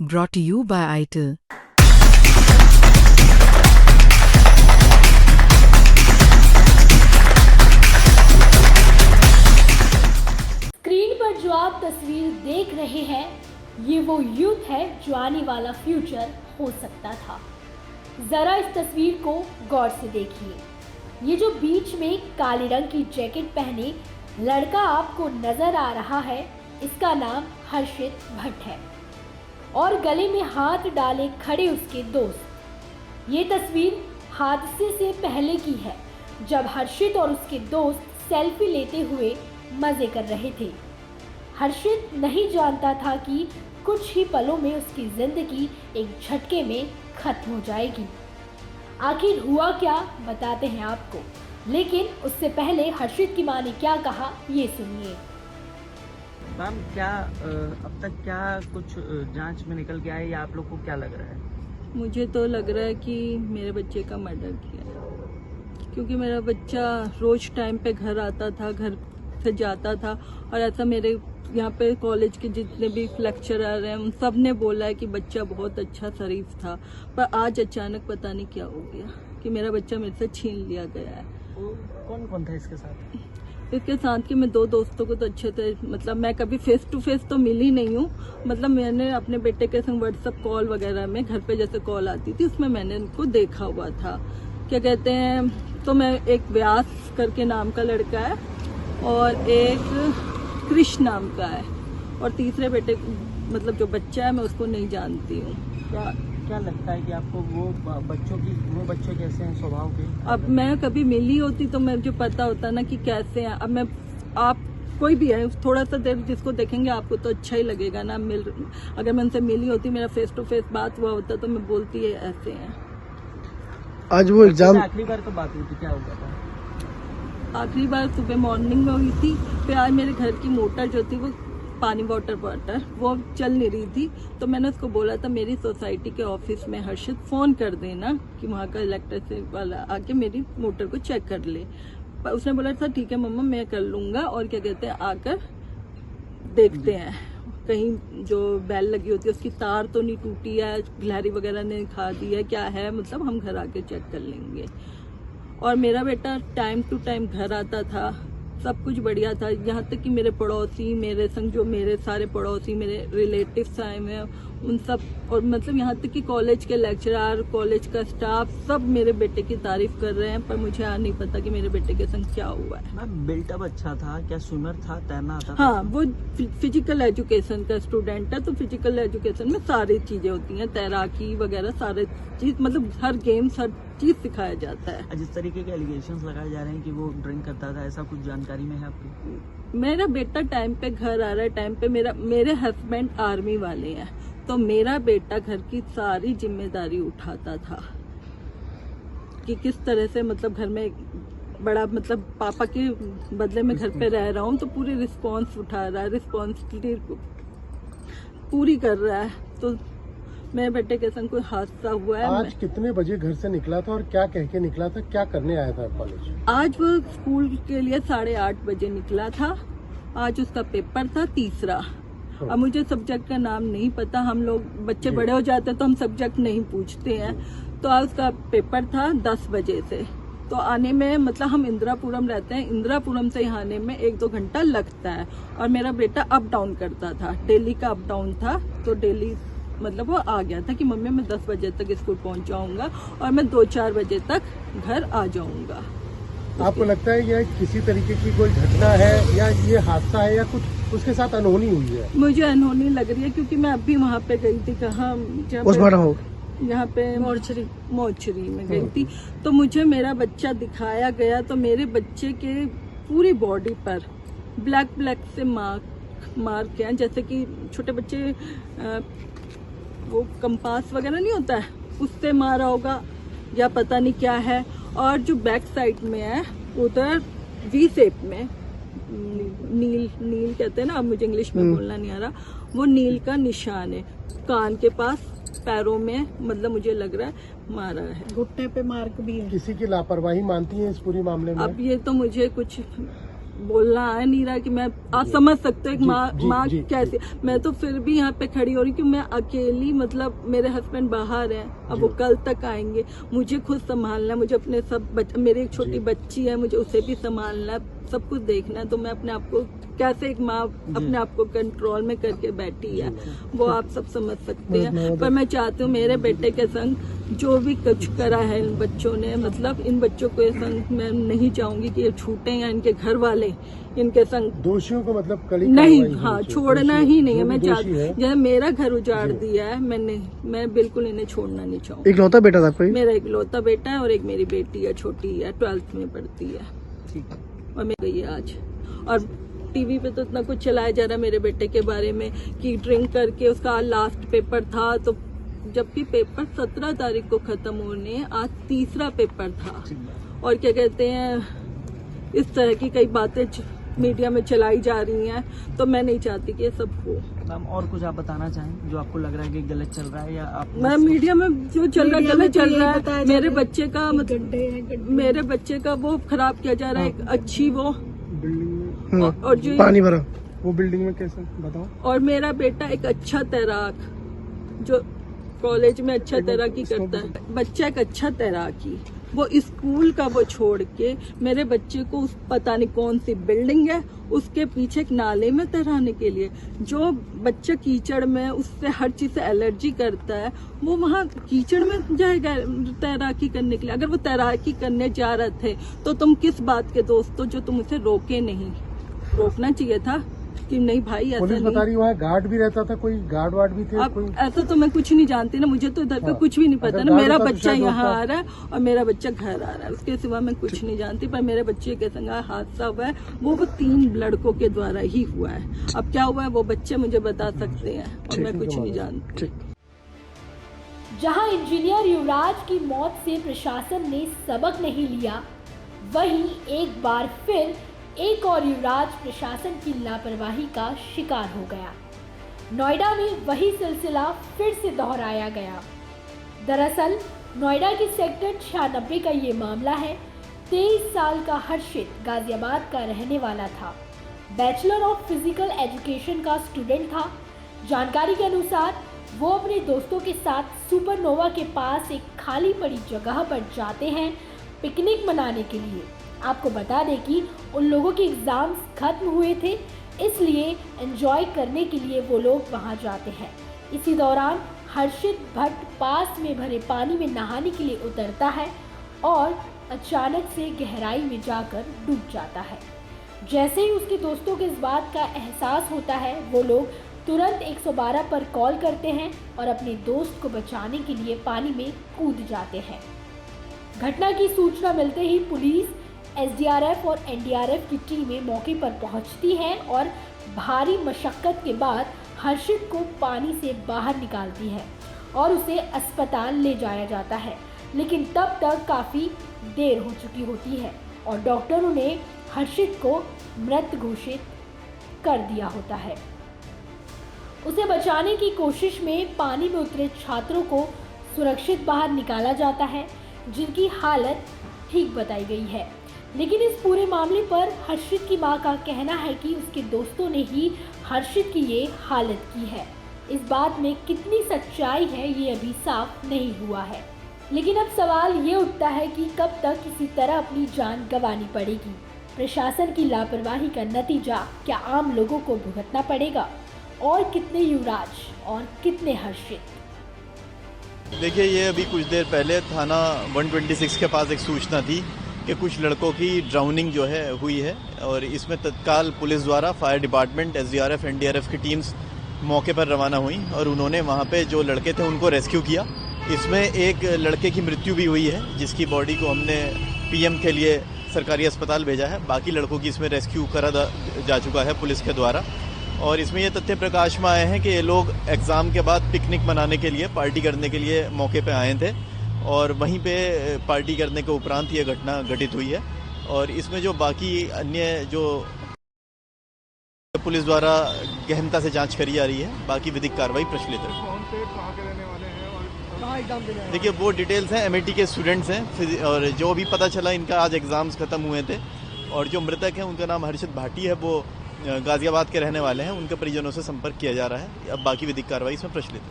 Brought to you by ITIL. Screen पर जो आप तस्वीर देख रहे हैं, ये वो यूथ है जो आने वाला फ्यूचर हो सकता था। जरा इस तस्वीर को गौर से देखिए। ये जो बीच में काले रंग की जैकेट पहने लड़का आपको नजर आ रहा है, इसका नाम हर्षित भट्ट है और गले में हाथ डाले खड़े उसके दोस्त। ये तस्वीर हादसे से पहले की है, जब हर्षित और उसके दोस्त सेल्फी लेते हुए मजे कर रहे थे। हर्षित नहीं जानता था कि कुछ ही पलों में उसकी जिंदगी एक झटके में खत्म हो जाएगी। आखिर हुआ क्या, बताते हैं आपको, लेकिन उससे पहले हर्षित की मां ने क्या कहा, ये सुनिए। मैम, क्या अब तक क्या कुछ जांच में निकल के आया या आप लोग को क्या लग रहा है? मुझे तो लग रहा है कि मेरे बच्चे का मर्डर किया है, क्योंकि मेरा बच्चा रोज टाइम पे घर आता था, घर से जाता था, और ऐसा मेरे यहाँ पे कॉलेज के जितने भी लेक्चरर हैं उन सब ने बोला है कि बच्चा बहुत अच्छा शरीफ था। पर आज अचानक पता नहीं क्या हो गया कि मेरा बच्चा मेरे से छीन लिया गया है। कौन कौन था इसके साथ? इसके साथ के मैं 2 दोस्तों को तो अच्छे थे, मतलब मैं कभी फेस टू फेस तो मिली नहीं हूँ, मतलब मैंने अपने बेटे के संग व्हाट्सएप कॉल वगैरह में, घर पे जैसे कॉल आती थी उसमें मैंने उनको देखा हुआ था। क्या कहते हैं, तो मैं एक व्यास करके नाम का लड़का है और एक कृष्ण नाम का है, और तीसरे बेटे मतलब जो बच्चा है मैं उसको नहीं जानती हूँ। क्या लगता है कि आपको वो बच्चे कैसे हैं स्वभाव के? अब मैं कभी मिली होती तो मुझे पता होता ना कि कैसे हैं। अब मैं, आप कोई भी है, थोड़ा सा देर जिसको देखेंगे आपको तो अच्छा ही लगेगा ना। अगर मैं उनसे मिली होती, मेरा फेस टू फेस बात हुआ होता तो मैं बोलती है ऐसे हैं। आज वो एग्जाम आखिरी बार कब बात हुई थी, क्या हुआ था? आखिरी बार सुबह मॉर्निंग में हुई थी। फिर आज मेरे घर की मोटर जो थी वो पानी वाटर वो चल नहीं रही थी, तो मैंने उसको बोला था मेरी सोसाइटी के ऑफिस में हर्षित फोन कर देना कि वहाँ का इलेक्ट्रिसिटी वाला आके मेरी मोटर को चेक कर ले। पर उसने बोला था ठीक है मम्मा मैं कर लूंगा, और क्या कहते हैं आकर देखते हैं कहीं जो बेल लगी होती है उसकी तार तो नहीं टूटी है, गिलहरी वगैरह ने खा दी है, क्या है, मतलब हम घर आके चेक कर लेंगे। और मेरा बेटा टाइम टू टाइम घर आता था, सब कुछ बढ़िया था। यहाँ तक कि मेरे पड़ोसी, मेरे संग जो मेरे सारे पड़ोसी, मेरे रिलेटिव्स आए हुए हैं उन सब, और मतलब यहाँ तक कि कॉलेज के लेक्चरर, कॉलेज का स्टाफ सब मेरे बेटे की तारीफ कर रहे हैं। पर मुझे नहीं पता कि मेरे बेटे के संग क्या हुआ है। मैम, बिल्टअप अच्छा था क्या? स्विमर था, तैरना आता था? हाँ, वो फिजिकल एजुकेशन का स्टूडेंट है, तो फिजिकल एजुकेशन में सारी चीजें होती हैं, तैराकी वगैरह सारे चीज, मतलब हर गेम्स हर चीज सिखाया जाता है। जिस तरीके के एलिगेशंस लगाए जा रहे हैं कि वो ड्रिंक करता था, ऐसा कुछ जानकारी में है आपकी? मेरा बेटा टाइम पे घर आ रहा है, टाइम पे मेरे हस्बैंड आर्मी वाले हैं, तो मेरा बेटा घर की सारी जिम्मेदारी उठाता था कि किस तरह से, मतलब घर में बड़ा, मतलब पापा के बदले में घर पे रह रहा हूँ तो पूरी रिस्पॉन्स उठा रहा है, रिस्पॉन्सिबिलिटी पूरी कर रहा है। तो मेरे बेटे के संग कोई हादसा हुआ है। आज कितने बजे घर से निकला था और क्या कह के निकला था, क्या करने आया था कॉलेज? आज वो स्कूल के लिए 8:30 बजे निकला था। आज उसका पेपर था तीसरा। अब मुझे सब्जेक्ट का नाम नहीं पता, हम लोग बच्चे बड़े हो जाते हैं तो हम सब्जेक्ट नहीं पूछते हैं। तो आज उसका पेपर था 10 बजे से, तो आने में, मतलब हम इंदिरापुरम रहते हैं, इंदिरापुरम से यहाँ आने में 1-2 घंटा लगता है। और मेरा बेटा अप डाउन करता था, डेली का अप डाउन था, तो डेली मतलब वो आ गया था कि मम्मी मैं 10 बजे तक स्कूल पहुँच जाऊँगा और मैं 2-4 बजे तक घर आ जाऊँगा। आपको लगता है यह किसी तरीके की कोई घटना है या ये हादसा है या कुछ उसके साथ अनहोनी हुई है? मुझे अनहोनी लग रही है, क्योंकि मैं अभी वहाँ पे गई थी, कहाँ यहाँ पे मोर्चरी में गई थी, तो मुझे मेरा बच्चा दिखाया गया, तो मेरे बच्चे के पूरी बॉडी पर ब्लैक से मार्क हैं, जैसे कि छोटे बच्चे वो कंपास वगैरह नहीं होता है उससे मारा होगा या पता नहीं क्या है। और जो बैक साइड में है उधर वी शेप में नील कहते हैं ना, अब मुझे इंग्लिश में बोलना नहीं आ रहा, वो नील का निशान है। कान के पास, पैरों में, मतलब मुझे लग रहा है मारा है। घुटने पे मार्क भी है। किसी की लापरवाही मानती है इस पूरी मामले में? अब ये तो मुझे कुछ बोलना आ नहीं रहा कि मैं आप समझ सकते हो एक माँ जी, कैसे। मैं तो फिर भी यहाँ पे खड़ी हो रही कि मैं अकेली, मतलब मेरे हस्बैंड बाहर हैं, अब वो कल तक आएंगे, मुझे खुद संभालना है, मुझे अपने मेरी एक छोटी बच्ची है, मुझे उसे भी संभालना है, सब कुछ देखना है। तो मैं अपने आप को कैसे एक माँ अपने आप को कंट्रोल में करके बैठी है, वो आप सब समझ सकते हैं। पर मैं चाहती हूँ मेरे बेटे के संग जो भी कुछ करा है इन बच्चों ने, मतलब इन बच्चों के संग मैं नहीं चाहूंगी कि ये छूटे या इनके घर वाले इनके संग दोषियों को मतलब कड़ी नहीं, कार्रवाई हाँ होनी चाहिए। छोड़ना ही नहीं है। मैं दोषी चाहती है। जैसे मेरा घर उजाड़ दिया है, मैं बिल्कुल इन्हें छोड़ना नहीं चाहूँगी। इकलौता बेटा था कोई? मेरा इकलौता बेटा है और एक मेरी बेटी है, छोटी है, 12th में पढ़ती है ठीक है। और मैं गई है आज। और टीवी पे तो इतना कुछ चलाया जा रहा है मेरे बेटे के बारे में कि ड्रिंक करके उसका लास्ट पेपर था, तो जबकि पेपर 17 तारीख को खत्म होने, आज तीसरा पेपर था। और क्या कहते हैं, इस तरह की कई बातें मीडिया में चलाई जा रही हैं, तो मैं नहीं चाहती कि ये सब हो। मैम और कुछ आप बताना चाहें जो आपको लग रहा है कि गलत चल रहा है या आप? मैम मीडिया में जो चल रहा है गलत चल रहा है। मेरे बच्चे का मेरे बच्चे का वो खराब किया जा रहा है, एक अच्छी वो बिल्डिंग में और जो पानी भरा। वो बिल्डिंग में कैसे बताओ? और मेरा बेटा एक अच्छा तैराक जो कॉलेज में अच्छा तैराकी करता है, बच्चा एक अच्छा तैराकी, वो स्कूल का वो छोड़ के मेरे बच्चे को उस पता नहीं कौन सी बिल्डिंग है उसके पीछे एक नाले में तैराने के लिए, जो बच्चा कीचड़ में उससे हर चीज से एलर्जी करता है, वो वहाँ कीचड़ में जाएगा तैराकी करने के लिए। अगर वो तैराकी करने जा रहे थे तो तुम किस बात के दोस्तों जो तुम उसे रोके नहीं? रोकना चाहिए था कि नहीं भाई ऐसा पुलिस बता नहीं। रही वहाँ गार्ड भी रहता था, कोई गार्ड वार्ड भी थे अब कोई? ऐसा तो मैं कुछ नहीं जानती ना, मुझे तो इधर का कुछ भी नहीं पता अगर ना। मेरा गार्ड होता तो बच्चा शायद यहाँ होता। आ रहा है और मेरा बच्चा घर आ रहा है, उसके सिवा मैं कुछ नहीं जानती। पर मेरे बच्चे के संग हादसा हुआ है, वो 3 लड़कों के द्वारा ही हुआ है। अब क्या हुआ है वो बच्चे मुझे बता सकते हैं और मैं कुछ नहीं जानती। जहां इंजीनियर युवराज की मौत से प्रशासन ने सबक नहीं लिया, वहीं एक बार फिर एक और युवराज प्रशासन की लापरवाही का शिकार हो गया। नोएडा में वही सिलसिला फिर से दोहराया गया। दरअसल नोएडा के सेक्टर 96 का ये मामला है। 23 साल का हर्षित गाजियाबाद का रहने वाला था। बैचलर ऑफ फिजिकल एजुकेशन का स्टूडेंट था। जानकारी के अनुसार वो अपने दोस्तों के साथ सुपरनोवा के पास एक खाली पड़ी जगह पर जाते हैं पिकनिक मनाने के लिए। आपको बता दें कि उन लोगों के एग्ज़ाम्स खत्म हुए थे, इसलिए एंजॉय करने के लिए वो लोग वहां जाते हैं। इसी दौरान हर्षित भट्ट पास में भरे पानी में नहाने के लिए उतरता है और अचानक से गहराई में जाकर डूब जाता है। जैसे ही उसके दोस्तों को इस बात का एहसास होता है, वो लोग तुरंत 112 पर कॉल करते हैं और अपने दोस्त को बचाने के लिए पानी में कूद जाते हैं। घटना की सूचना मिलते ही पुलिस, एसडीआरएफ और एनडीआरएफ की टीमें मौके पर पहुंचती हैं और भारी मशक्कत के बाद हर्षित को पानी से बाहर निकालती है और उसे अस्पताल ले जाया जाता है। लेकिन तब तक काफ़ी देर हो चुकी होती है और डॉक्टरों ने हर्षित को मृत घोषित कर दिया होता है। उसे बचाने की कोशिश में पानी में उतरे छात्रों को सुरक्षित बाहर निकाला जाता है, जिनकी हालत ठीक बताई गई है। लेकिन इस पूरे मामले पर हर्षित की मां का कहना है कि उसके दोस्तों ने ही हर्षित की ये हालत की है। इस बात में कितनी सच्चाई है ये अभी साफ नहीं हुआ है। लेकिन अब सवाल ये उठता है कि कब तक किसी तरह अपनी जान गंवानी पड़ेगी। प्रशासन की लापरवाही का नतीजा क्या आम लोगों को भुगतना पड़ेगा? और कितने युवराज और कितने हर्षित? देखिए, ये अभी कुछ देर पहले थाना 126 के पास एक सूचना थी कि कुछ लड़कों की ड्राउनिंग जो है हुई है और इसमें तत्काल पुलिस द्वारा फायर डिपार्टमेंट, एसडीआरएफ, एनडीआरएफ की टीम्स मौके पर रवाना हुई और उन्होंने वहाँ पे जो लड़के थे उनको रेस्क्यू किया। इसमें एक लड़के की मृत्यु भी हुई है जिसकी बॉडी को हमने पीएम के लिए सरकारी अस्पताल भेजा है। बाकी लड़कों की इसमें रेस्क्यू करा जा चुका है पुलिस के द्वारा। और इसमें ये तथ्य प्रकाश में आए हैं कि ये लोग एग्ज़ाम के बाद पिकनिक मनाने के लिए, पार्टी करने के लिए मौके पे आए थे और वहीं पे पार्टी करने के उपरांत ये घटना घटित हुई है। और इसमें जो बाकी अन्य जो पुलिस द्वारा गहनता से जांच करी जा रही है, बाकी विधिक कार्रवाई प्रचलित है। देखिए, वो डिटेल्स हैं, एमएटी के स्टूडेंट्स हैं और जो भी पता चला इनका आज एग्ज़ाम्स ख़त्म हुए थे और जो मृतक हैं उनका नाम हर्षित भाटी है, वो गाजियाबाद के रहने वाले हैं। उनके परिजनों से संपर्क किया जा रहा है। अब बाकी विधिक कार्रवाई इसमें प्रचलित है।